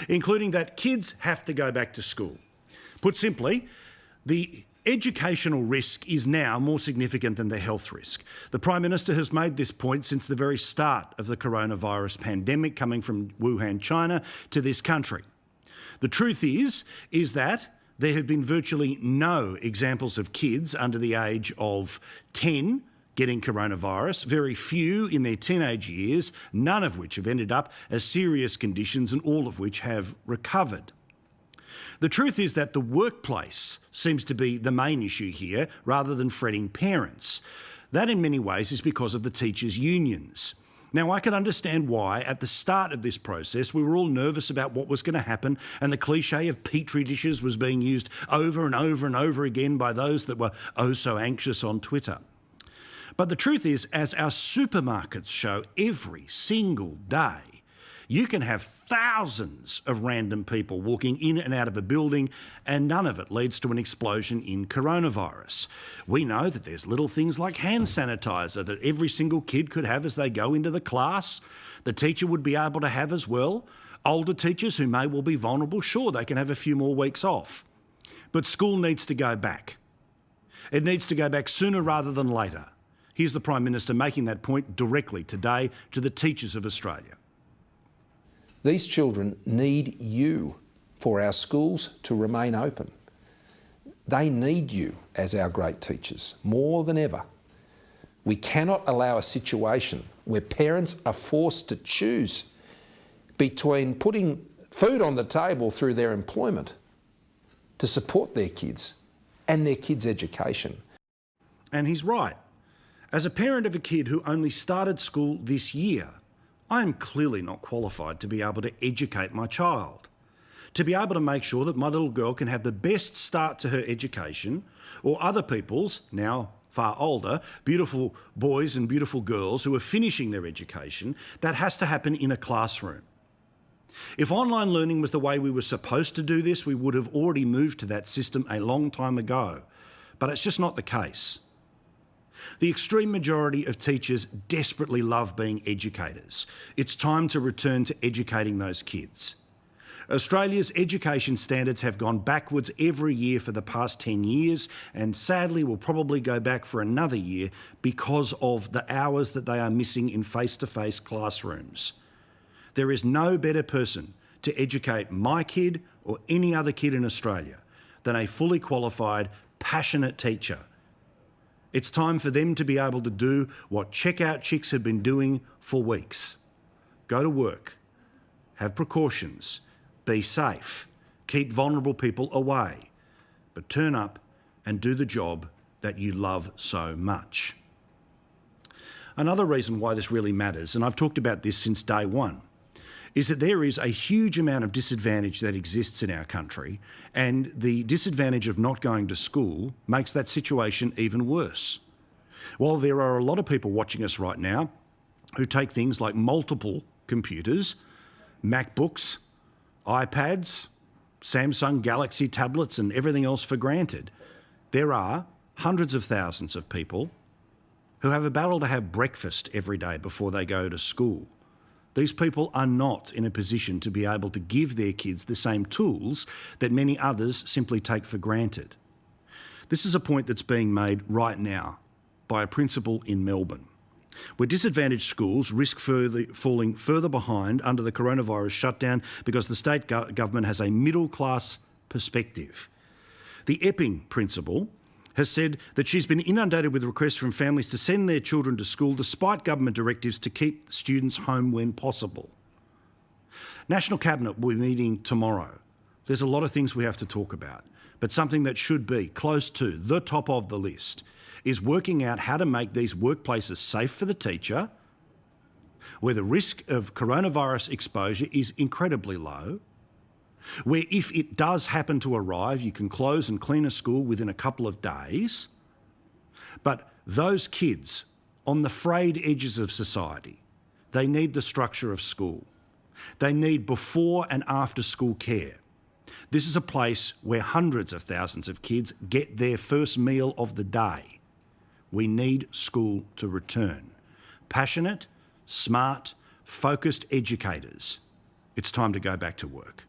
including that kids have to go back to school. Put simply, the educational risk is now more significant than the health risk. The Prime Minister has made this point since the very start of the coronavirus pandemic coming from Wuhan, China, to this country. The truth is that there have been virtually no examples of kids under the age of 10 getting coronavirus, very few in their teenage years, none of which have ended up as serious conditions and all of which have recovered. The truth is that the workplace seems to be the main issue here rather than fretting parents. That in many ways is because of the teachers' unions. Now, I can understand why at the start of this process we were all nervous about what was going to happen, and the cliche of petri dishes was being used over and over and over again by those that were oh so anxious on Twitter. But the truth is, as our supermarkets show every single day, you can have thousands of random people walking in and out of a building and none of it leads to an explosion in coronavirus. We know that there's little things like hand sanitizer that every single kid could have as they go into the class. The teacher would be able to have as well. Older teachers who may well be vulnerable, sure, they can have a few more weeks off. But school needs to go back. It needs to go back sooner rather than later. Here's the Prime Minister making that point directly today to the teachers of Australia. These children need you for our schools to remain open. They need you as our great teachers, more than ever. We cannot allow a situation where parents are forced to choose between putting food on the table through their employment to support their kids and their kids' education. And he's right. As a parent of a kid who only started school this year, I am clearly not qualified to be able to educate my child, to be able to make sure that my little girl can have the best start to her education, or other people's, now far older, beautiful boys and beautiful girls who are finishing their education. That has to happen in a classroom. If online learning was the way we were supposed to do this, we would have already moved to that system a long time ago. But it's just not the case. The extreme majority of teachers desperately love being educators. It's time to return to educating those kids. Australia's education standards have gone backwards every year for the past 10 years and sadly will probably go back for another year because of the hours that they are missing in face-to-face classrooms. There is no better person to educate my kid or any other kid in Australia than a fully qualified, passionate teacher. It's time for them to be able to do what checkout chicks have been doing for weeks. Go to work, have precautions, be safe, keep vulnerable people away, but turn up and do the job that you love so much. Another reason why this really matters, and I've talked about this since day one, is that there is a huge amount of disadvantage that exists in our country, and the disadvantage of not going to school makes that situation even worse. While there are a lot of people watching us right now who take things like multiple computers, MacBooks, iPads, Samsung Galaxy tablets and everything else for granted, there are hundreds of thousands of people who have a battle to have breakfast every day before they go to school. These people are not in a position to be able to give their kids the same tools that many others simply take for granted. This is a point that's being made right now by a principal in Melbourne, where disadvantaged schools risk falling further behind under the coronavirus shutdown because the state government has a middle-class perspective. The Epping principal has said that she's been inundated with requests from families to send their children to school despite government directives to keep students home when possible. National Cabinet will be meeting tomorrow. There's a lot of things we have to talk about, but something that should be close to the top of the list is working out how to make these workplaces safe for the teacher, where the risk of coronavirus exposure is incredibly low, where if it does happen to arrive, you can close and clean a school within a couple of days. But those kids on the frayed edges of society, they need the structure of school. They need before and after school care. This is a place where hundreds of thousands of kids get their first meal of the day. We need school to return. Passionate, smart, focused educators it's time to go back to work.